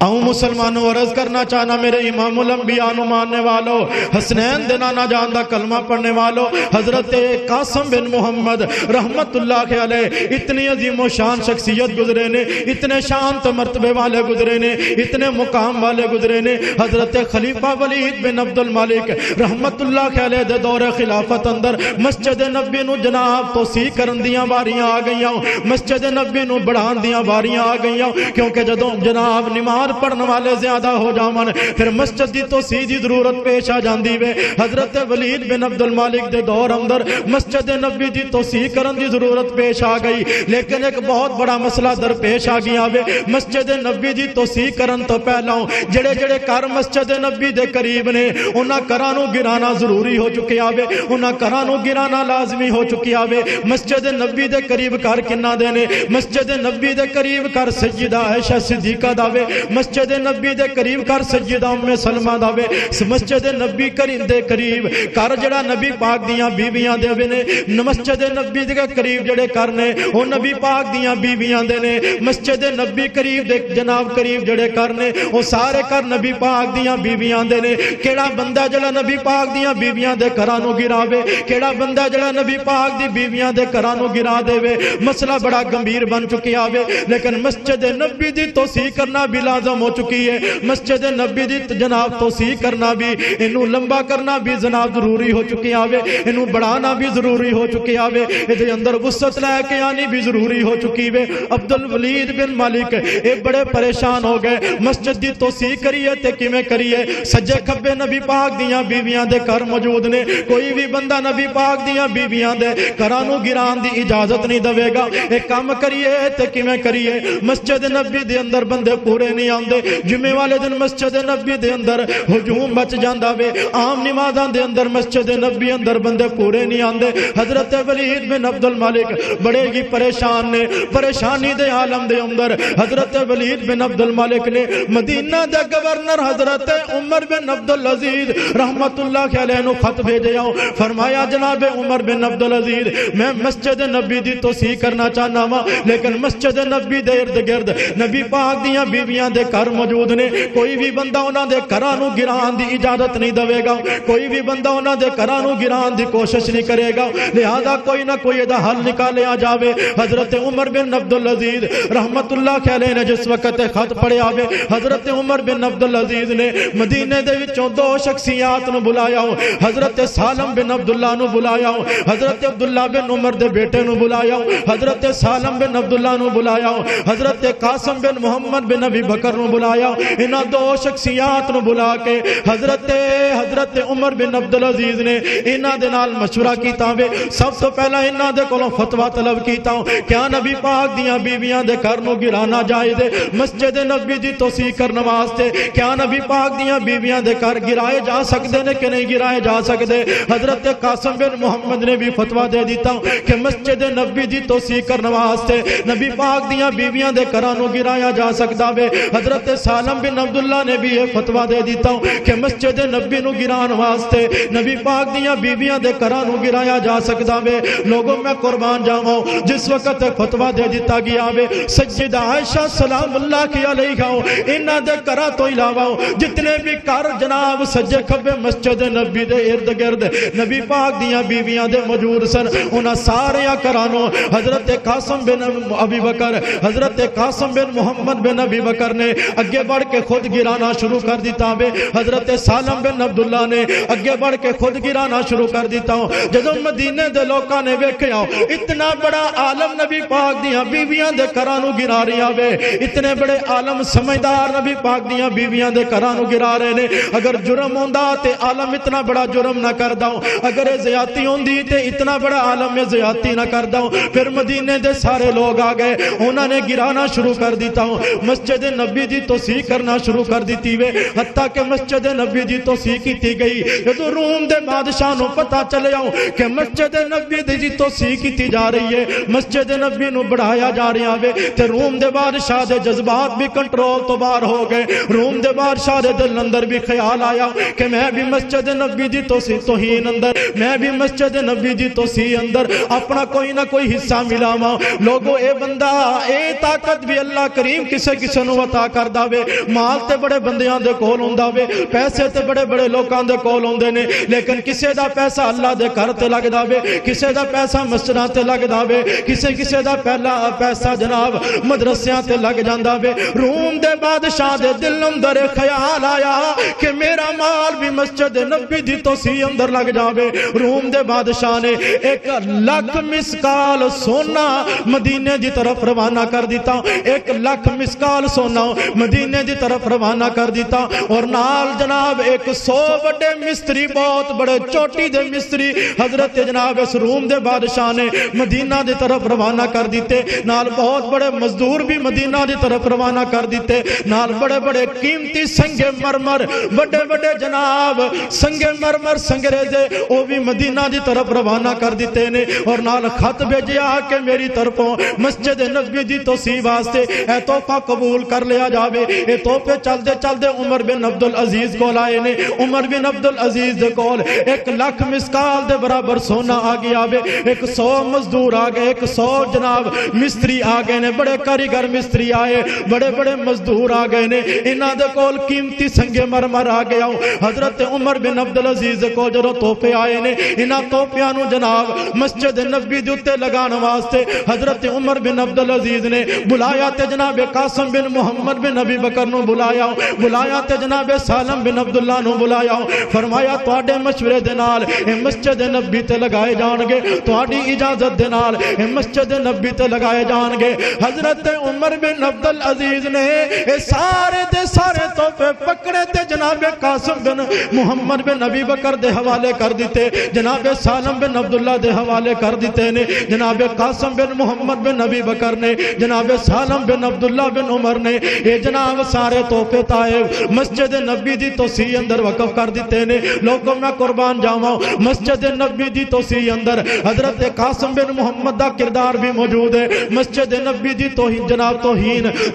آؤں مسلمانوں عرض کرنا چاہنا میرے امام الانبیاء نو ماننے والوں حسنین دے نانا جان دا کلمہ پڑھنے والوں حضرت قاسم بن محمد رحمت اللہ علیہ اتنی عظیم و شان شخصیت گزرے نے اتنے شان تو مرتبے والے گزرے نے اتنے مقام والے گزرے نے حضرت خلیفہ ولید بن عبد الملک رحمت اللہ علیہ دے دور خلافت اندر مسجد نبی نو جناب توسیع کرن دیاں باریاں آ گئیاں مسجد نبی نو بڑھان دیاں باریاں آ گئیاں کیونکہ جدوں جناب نماز پڑھنے والے زیادہ ہو جاون پھر مسجد دی توسیع دی ضرورت پیش آ جاندی وے حضرت ولید بن عبد الملک دے دور اندر مسجد نبی دی توسیع کرن دی ضرورت پیش آ گئی لیکن ایک بہت بڑا مسئلہ در پیش آ گیا وے مسجد نبی دی توسیع کرن تو پہلا جڑے جڑے گھر مسجد نبی دے قریب نے انہاں گھراں نو گرانا ضروری ہو چکیا وے انہاں گھراں نو گرانا لازمی ہو چکیا وے مسجد نبی دے قریب گھر کنا دے نے مسجد نبی دے قریب گھر سیدہ عائشہ صدیقہ دا وے مسجد نبی دے قریب کر سیدہ ام سلمہ داوے مسجد نبی دے قریب کر جڑا نبی پاک دیاں بیویاں دے وے نے مسجد نبی دے قریب جڑے کر نے او نبی پاک دیاں بیویاں دے نے مسجد نبی قریب دے جناب قریب جڑے کر نے او سارے کر نبی پاک دیاں بیویاں دے نے کیڑا بندہ جڑا نبی پاک دیاں بیویاں دے گھراں نو گراوے کیڑا بندہ جڑا نبی پاک دی بیویاں دے گھراں نو گرا دے وے مسئلہ بڑا گمبھیر بن چکیا وے لیکن مسجد نبی دی توسیع کرنا بھی لازم ہو چکی ہے مسجد نبی دی جناب توسیع کرنا بھی انہوں لمبا کرنا بھی جناب ضروری ہو چکی آوے انہوں بڑھانا بھی ضروری ہو چکی آوے ادھے اندر وسط لے کے آنی بھی ضروری ہو چکی وے عبدالولید بن مالک اے بڑے پریشان ہو گئے مسجد دی توسیع کریے تے کیویں کریے سجے کھبے نبی پاک دیاں بیویاں دے گھر موجود نے کوئی بھی بندہ نبی پاک دیاں بیویاں دے گھراں نو گران دی اجازت نہیں دے گا ایک کام کریے تے کیویں کریے مسجد نبی دے اندر بندے پورے نہیں آندے جمعے والے دن مسجد نبی دے اندر ہجوم بچ جاندا وے عام نمازاں دے اندر مسجد نبی اندر بندے پورے نہیں آندے حضرت ولید بن عبد الملک بڑے ہی پریشان نے پریشانی دے عالم دے اندر حضرت ولید بن عبد الملک نے مدینہ دے گورنر حضرت عمر بن عبدالعزیز رحمت اللہ علیہ نو خط بھیجیا فرمایا جناب عمر بن عبدالعزیز میں مسجد نبی دی توسیع کرنا چاہنا وا لیکن مسجد نبی دے ارد گرد نبی پاک دیاں بیویاں دے گھر موجود نے کوئی بھی بندہ انہاں دے گھراں نو گران دی اجازت نہیں دے گا کوئی بھی بندہ انہاں دے گھراں نو گران دی کوشش نہیں کرے گا لہذا کوئی نہ کوئی دا حل نکالیا جاوے حضرت عمر بن عبدالعزیز رحمت اللہ علیہ نے جس وقت خط پڑھیا وے حضرت عمر بن عبدالعزیز نے مدینے دے وچوں دو شخصیات نو بلایا حضرت سالم بن عبداللہ نو بلایا حضرت عبداللہ بن عمر دے بیٹے نو بلایا حضرت سالم بن عبداللہ نو بلایا حضرت قاسم بن محمد بن ابی بکر بکر نو بلایا انہاں دو شخصیات نو بلا کے حضرت عمر بن عبدالعزیز نے انہاں دے نال مشورہ کیتا وے سب تو پہلا انہاں دے کولوں فتوی طلب کیتا کیا نبی پاک دیاں بیویاں دے گھر نو گرانا جائز ہے مسجد نبی دی توسیع کرن واسطے کیا نبی پاک دیاں بیویاں دے گھر گرائے جا سکدے نے کہ نہیں گرائے جا سکدے حضرت قاسم بن محمد نے بھی فتوی دے دیتا کہ مسجد نبی دی توسیع کرن واسطے نبی پاک دیاں بیویاں دے گھراں نو گرایا جا سکدا وے حضرت سالم بن عبداللہ نے بھی یہ فتوی دے دیتا کہ مسجد نبی نو گران واسطے نبی پاک دیاں بیویاں دے گھراں نو گرایا جا سکدا وے لوگوں میں قربان جاواں جس وقت فتوی دے دیتا گیا وے سیدہ عائشہ سلام اللہ کی علیہا انہاں دے گھراں تو علاوہ جتنے بھی گھر جناب سجے کھبے مسجد نبی دے ارد گرد نبی پاک دیاں بیویاں دے موجود سن انہاں سارے گھراں نو حضرت قاسم بن ابی بکر حضرت قاسم بن محمد بن ابی بکر نے اگے بڑھ کے خود گرانا شروع کر دیتا وے حضرت سالم بن عبداللہ نے اگے بڑھ کے خود گرانا شروع کر دیتا جدوں مدینے دے لوکاں نے ویکھیا اتنا بڑا عالم نبی پاک دیاں بیویاں دے گھراں نو گرا رہا وے اتنے بڑے عالم سمجھدار نبی پاک دیاں بیویاں دے گھراں نو گرا رہے نے اگر جرم ہوندا تے عالم اتنا بڑا جرم نہ کردا اگر زیادتی ہوندی تے اتنا بڑا عالم میں زیادتی نہ کردا پھر مدینے دے سارے لوگ آ گئے انہاں نے گرانا شروع کر دیتا مسجد نبی دی توسیع کرنا شروع کر دیتی وے حتیٰ کہ مسجد نبی دی توسیع کیتی گئی جدوں روم دے بادشاہ نو پتہ چلیا کہ مسجد نبی دی توسیع کیتی جا رہی ہے مسجد نبی نو بڑھایا جا رہا ہے تے روم دے بادشاہ دے جذبات بھی کنٹرول تو باہر ہو گئے روم دے بادشاہ دے دل اندر بھی خیال آیا کہ میں بھی مسجد نبی دی توہین اندر میں بھی مسجد نبی دی توسیع اندر اپنا کوئی نہ کوئی حصہ ملاواں لوگو اے بندہ اے طاقت بھی اللہ کریم کسے کسے نو عطا کردا وے مال تے بڑے بندیاں دے کول ہوندا وے پیسے تے بڑے بڑے لوکاں دے کول ہوندے نے لیکن کسے دا پیسہ اللہ دے گھر تے لگدا وے کسے دا پیسہ مسجداں تے لگدا وے کسے دا پہلا پیسہ جناب مدرسیاں تے لگ جاندا وے روم دے بادشاہ دے دل اندر خیال آیا کہ میرا مال بھی مسجد نبی دی توسیع اندر لگ جاوے روم دے بادشاہ نے 1,00,000 مسکال سونا مدینے دی طرف روانہ کر دیتا 1,00,000 مسکال سونا مدینے دی طرف روانہ کر دیتا اور نال جناب 100 بڑے مستری بہت بڑے چوٹی دے مستری حضرت جناب اس روم دے بادشاہ نے مدینہ دی طرف روانہ کر دیتے نال بہت بڑے مزدور بھی مدینہ دی طرف روانہ کر دیتے نال بڑے بڑے قیمتی سنگ مرمر بڑے بڑے جناب سنگ مرمر سنگریزے وہ بھی مدینہ دی طرف روانہ کر دیتے نے اور نال خط بھیجیا کہ میری طرفوں مسجد نبوی دی توسیع واسطے اے تحفہ قبول کر لیا جاوے اے تحفے چلدے چلدے عمر بن عبدالعزیز کو لائے نے عمر بن عبدالعزیز دے کول 1,00,000 مسکال دے برابر سونا آ گیا وے 100 مزدور آ گئے 100 جناب مستری آ گئے نے بڑے کاریگر مستری آئے بڑے بڑے مزدور آ گئے نے انہاں دے کول قیمتی سنگ مرمر آ گیا حضرت عمر بن عبدالعزیز کو جدوں تحفے آئے نے انہاں تحفیاں نو جناب مسجد نبوی دے اوتے لگان واسطے حضرت عمر بن عبدالعزیز نے بلایا تے جناب قاسم بن محمد بن ابی بکر نو بلایا تے جناب سالم بن عبداللہ نو بلایا فرمایا تواڈے مشورے دے نال اے مسجد نبوی تے لگائے جان گے تواڈی اجازت دے نال اے مسجد نبوی تے لگائے جان گے حضرت عمر بن عبدالعزیز نے اے سارے دے سارے تحفے پکڑے تے جناب قاسم بن محمد بن ابی بکر دے حوالے کر دیتے جناب سالم بن عبداللہ دے حوالے کر دیتے نے جناب قاسم بن محمد بن ابی بکر نے جناب سالم بن عبداللہ بن عمر نے اے جناب سارے تحفے طائب مسجد نبوی دی توسیع اندر وقف کر دیتے نے لوگوں میں قربان جاواں مسجد نبوی دی توسیع اندر حضرت قاسم بن محمد دا کردار بھی موجود ہے مسجد نبوی دی توہین جناب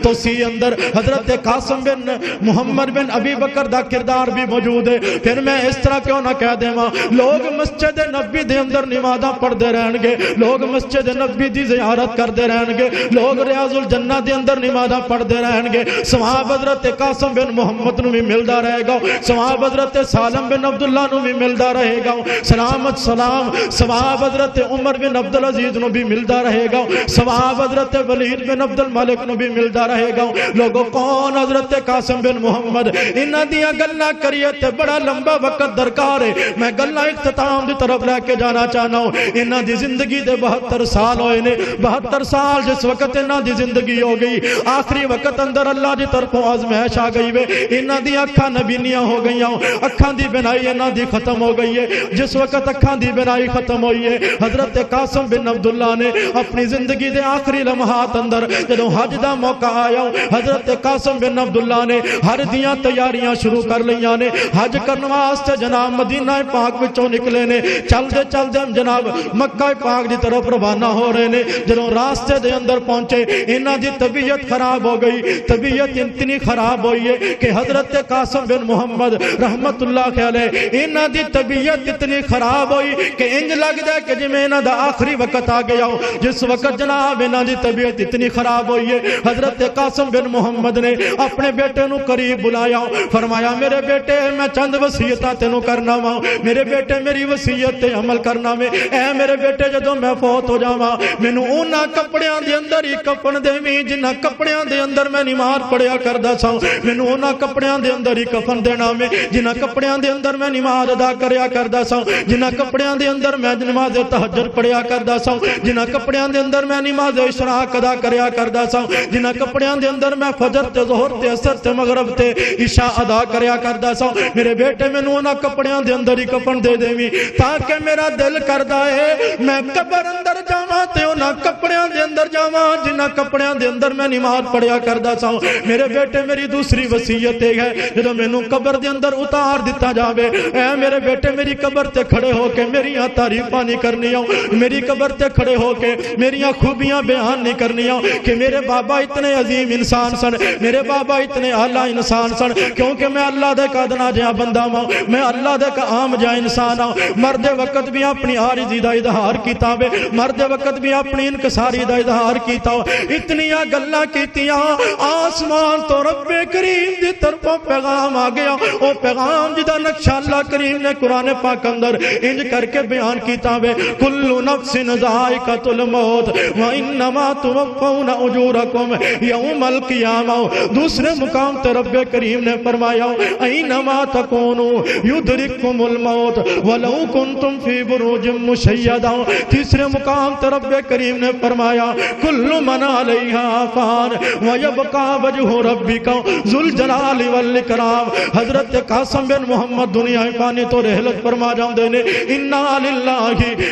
توسیع اندر حضرت قاسم بن محمد بن ابی بکر دا کردار بھی موجود ہے پھر میں اس طرح کیوں نہ کہہ دیواں لوگ مسجد نبوی دے اندر نمازاں پڑھدے رہن گے لوگ مسجد نبوی دی زیارت کردے رہن گے لوگ ریاض الجنہ دے اندر نمازاں پڑھدے رہن گے ثواب حضرت قاسم بن محمد نو بھی ملدا رہے گا ثواب حضرت سالم بن عبداللہ نو بھی ملدا رہے گا سلامت سلام ثواب حضرت عمر بن عبدالعزیز نو بھی ملدا رہے گا ثواب حضرت ولید بن عبد الملک نو بھی ملدا رہے گا لوگوں کون حضرت قاسم بن محمد انہاں دیاں گلاں کریے تے بڑا لمبا وقت درکار ہے میں گلاں اختتام دی طرف لے کے جانا چاہنا ہوں انہاں دی زندگی دے 72 سال ہوئے نے 72 سال جس وقت انہاں دی زندگی ہو گئی آخری وقت اندر اندر اللہ دی طرفوں آزمائش آ گئی وے انہاں دی اکھاں نبینیاں ہو گئیاں اکھاں دی بینائی انہاں دی ختم ہو گئی ہے جس وقت اکھاں دی بینائی ختم ہوئی ہے حضرت قاسم بن عبداللہ نے اپنی زندگی دے آخری لمحات اندر جدوں حج دا موقع آیا حضرت قاسم بن عبداللہ نے ہر دیاں تیاریاں شروع کر لیاں نے حج کرن واسطے جناب مدینہ پاک وچوں نکلے نے چل دے جناب مکہ پاک دی طرف روانہ ہو رہے نے جدوں راستے دے اندر پہنچے انہاں دی طبیعت خراب ہو گئی طبیعت اتنی خراب ہوئی ہے کہ حضرت قاسم بن محمد رحمت اللہ علیہ انہاں دی طبیعت اتنی خراب ہوئی کہ انج لگدا ہے کہ جویں انہاں دا آخری وقت آ گیا ہو جس وقت جناب انہاں دی طبیعت اتنی خراب ہوئی ہے حضرت قاسم بن محمد نے اپنے بیٹے نو قریب بلایا فرمایا میرے بیٹے میں چند وصیتاں تینوں کرنا وا میرے بیٹے میری وصیت تے عمل کرنا وے اے میرے بیٹے جدوں میں فوت ہو جاواں مینوں انہاں کپڑیاں دے اندر ہی کفن دیویں جنہاں کپڑیاں دے اندر میں نماز پڑھیا کردا سا مینوں انہاں کپڑیاں دے اندر ہی کفن دینا وے جنہاں کپڑیاں دے اندر میں نماز ادا کریا کردا سا جنہاں کپڑیاں دے اندر میں نماز تہجد پڑھیا کردا سا جنہاں کپڑیاں دے اندر میں نماز اشراق ادا کریا کردا سا جنہاں کپڑیاں دے اندر میں فجر تے ظہر تے عصر تے مغرب تے عشاء ادا کریا کردا سا میرے بیٹے مینوں انہاں کپڑیاں دے اندر ہی کفن دے دیویں تاکہ میرا دل کردا ہے میں قبر اندر جاواں تے انہاں کپڑیاں دے اندر جاواں جنہاں کپڑیاں دے اندر میں نماز پڑھیا کردا سا میرے بیٹے میری دوسری وصیت ہے جدوں مینوں قبر دے اندر اتار دتا جاوے اے میرے بیٹے میری قبر تے کھڑے ہو کے میریاں تعریفاں نہیں کرنیاں میری قبر تے کھڑے ہو کے میریاں خوبیاں بیان نہیں کرنیاں کہ میرے بابا اتنے عظیم انسان سن میرے بابا اتنے اعلیٰ انسان سن کیونکہ میں اللہ دے کا ادنا جہاں بندہ ہوں میں اللہ دے کا عام جہاں انسان ہوں مرد وقت بھی اپنی عارضی دا اظہار کیتا ہوئے مرد وقت بھی اپنی انکساری دا اظہار کیتا ہو اتنیاں گلاں کیتیاں آسمان تو رب کریم دی طرفوں پیغام آ گیا او پیغام جدا نقشہ اللہ کریم نے قرآن پاک اندر انج کر کے بیان کیتا ہوئے کل نفس ذائقۃ الموت وانما توفون اجورکم یوم القیامہ دوسرے مقام تے رب کریم نے فرمایا اینما تکونوا یدرککم الموت ولو کنتم فی بروج مشیدہ تیسرے مقام تے رب کریم نے فرمایا کل من علیہا فان ویبقى وجہ ربک ذو الجلال والاکرام حضرت قاسم بن محمد دنیا فانی تو رحلت فرما جاندے نے انا للہ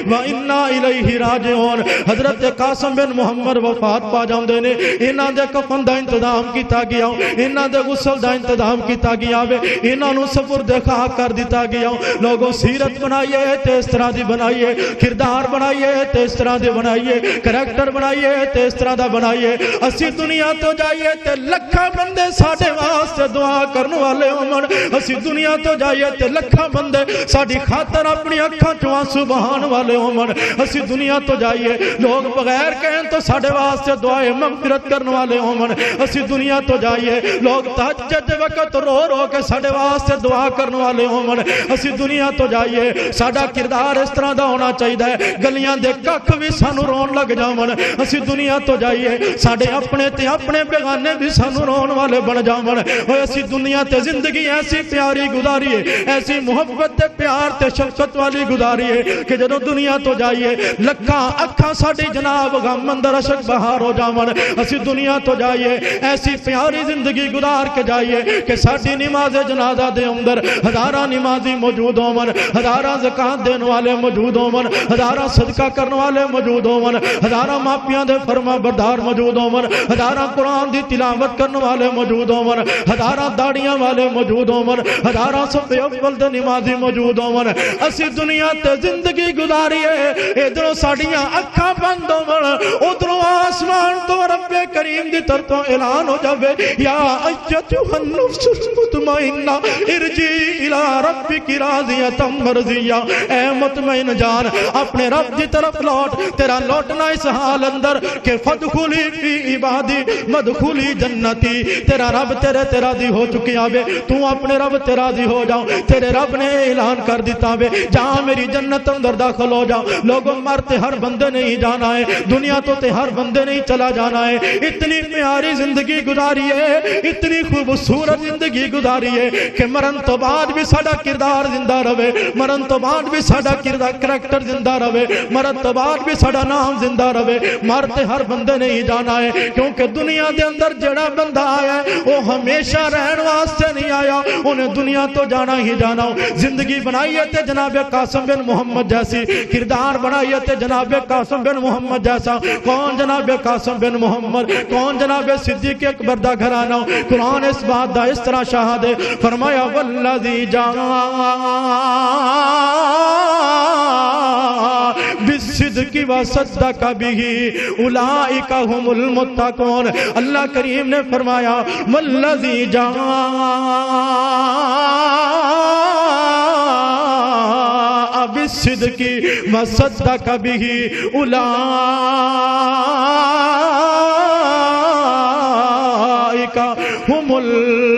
و انا الیہ راجعون حضرت قاسم بن محمد وفات پا جاندے نے انہاں دے کفن دا انتظام کیتا گیا انہاں دے غسل دا انتظام کیتا گیا وے انہاں نو سپرد خاک کر دیتا گیا لوگوں سیرت بنائیے تے اس طرح دی بنائیے کردار بنائیے تے اس طرح دی بنائیے کریکٹر بنائیے تے اس طرح دا بنائیے اسی دنیا تو جائیے تے لکھاں بندے ساڈے واسطے دعا کرن والے ہون اسی دنیا تو جائیے تے لکھاں بندے ساڈی خاطر اپنی اکھاں چوں آنسو بہان والے ہون اسی دنیا تو جائیے لوگ بغیر کہن تو ساڈے واسطے دعائے مغفرت کرن والے ہون اسی دنیا تو جائیے لوگ تہجد دے وقت رو رو کے ساڈے واسطے دعا کرن والے ہون اسی دنیا تو جائیے ساڈا کردار اس طرح دا ہونا چاہیے گلیاں دے ککھ بھی سانو رون لگ جاون اسی دنیا تو جائیے ساڈے اپنے تے اپنے بیگانے بھی سانو رون والے بن جاون اوے اسی دنیا تے زندگی ایسی پیاری گزاری ہے ایسی محبت تے پیار تے شفقت والی گزاری ہے کہ جدوں دنیا تو جائیے لکھاں اکھاں ساڈی جناب غم اندر اشک بہار ہو جاون اسی دنیا تو جائیے ایسی پیاری زندگی گزار کے جائیے کہ ساڈی نماز جنازہ دے اندر ہزاراں نمازی موجود ہون ہزاراں زکات دین والے موجود ہون ہزاراں صدقہ کرن والے موجود ہون ہزاراں ماپیاں دے فرما بردار موجود ہون ہزاراں قرآن دی تلاوت کرن والے موجود ہون ہزاراں داڑیاں والے موجود ہون ہزاراں صف اول دے نمازی موجود ہون اسی دنیا تے زندگی گزاریے ادھروں ساڈیاں اکھاں بند ہون ادھروں آسمان تو رب کریم دی طرفوں اعلان ہو جاوے یا ایتھا النفس المطمئنہ ارجعی الی ربک راضیۃ مرضیہ اے مطمئن جان اپنے رب دی طرف لوٹ تیرا لوٹنا اس حال اندر کہ فدخلی فی عبادی مدخلی جنتی تیرا رب تیرا دی ہو چکی آوے تو اپنے رب تیرا دی ہو جاؤ تیرے رب نے اعلان کر دیتا وے جہاں میری جنت اندر داخل ہو جاؤ لوگوں مرتے ہر بندے نہیں جانا ہے دنیا تو تے ہر بندے نہیں چلا جانا ہے اتنی پیاری زندگی گزاری ہے اتنی خوبصورت زندگی گزاری ہے کہ مرن تو بعد بھی ساڈا کردار زندہ رہے مرن تو بعد بھی ساڈا کریکٹر زندہ رہے مرن تو بعد بھی ساڈا نام زندہ رہے مرتے ہر بندے نہیں جانا ہے کیونکہ دنیا دے اندر جڑا بندہ آیا ہے وہ ہمیشہ رہن واسطے نہیں آیا، انہیں دنیا تو جانا ہی جانا۔ زندگی بنائی ہے تے جناب قاسم بن محمد جیسی، کردار بنائی ہے تے جناب قاسم بن محمد جیسا۔ کون جناب قاسم بن محمد؟ کون جناب صدیق اکبر دا گھرانہ؟ قرآن اس بات دا اس طرح شاہد ہے، فرمایا والذی جاء بالصدق وصدق به اولئک هم المتقون۔ اللہ کریم نے فرمایا والذی جاء بالصدق وصدق به اولئک هم المتقون۔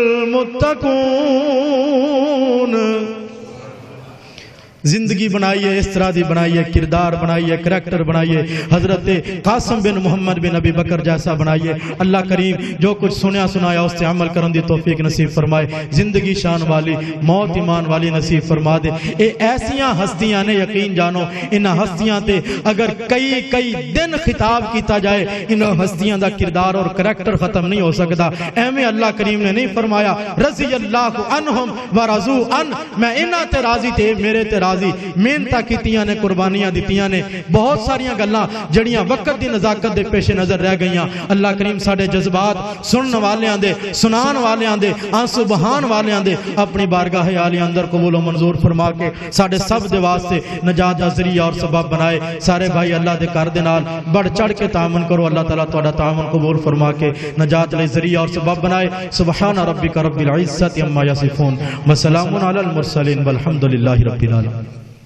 زندگی بنائیے اس طرح دی بنائیے، کردار بنائیے، کریکٹر بنائیے، حضرت قاسم بن محمد بن ابی بکر جیسا بنائیے۔ اللہ کریم جو کچھ سنیا سنایا اس سے عمل کرن دی توفیق نصیب فرمائے، زندگی شان والی، موت ایمان والی نصیب فرما دے۔ اے ایسیاں ہستیاں نے یقین جانو، ان ہستیاں تے اگر کئی دن خطاب کیتا جائے ان ہستیاں دا کردار اور کریکٹر ختم نہیں ہو سکتا۔ ایویں اللہ کریم نے نہیں فرمایا رضی اللہ عنہم ورضوا عنہ، میں انہاں تے راضی تے میرے تے راضی، محنتاں کیتیاں نے، قربانیاں دتیاں نے، بہت ساریاں گلاں جڑیاں وقت دی نزاکت دے پیش نظر رہ گئیاں۔ اللہ کریم ساڈے جذبات سنن والیاں دے، سنان والیاں دے، آنسو بہان والیاں دے اپنی بارگاہ عالی اندر قبول و منظور فرما کے ساڈے سب دے واسطے نجات دا ذریعہ اور سبب بنائے۔ سارے بھائی اللہ دے گھر دے نال بڑھ چڑھ کے تعاون کرو، اللہ تعالیٰ تہاڈا تعاون قبول فرما کے نجات لئی ذریعہ اور سبب بنائے۔ سبحان ربک رب العزت عما یصفون وسلام علی المرسلین والحمد للہ رب العالمین۔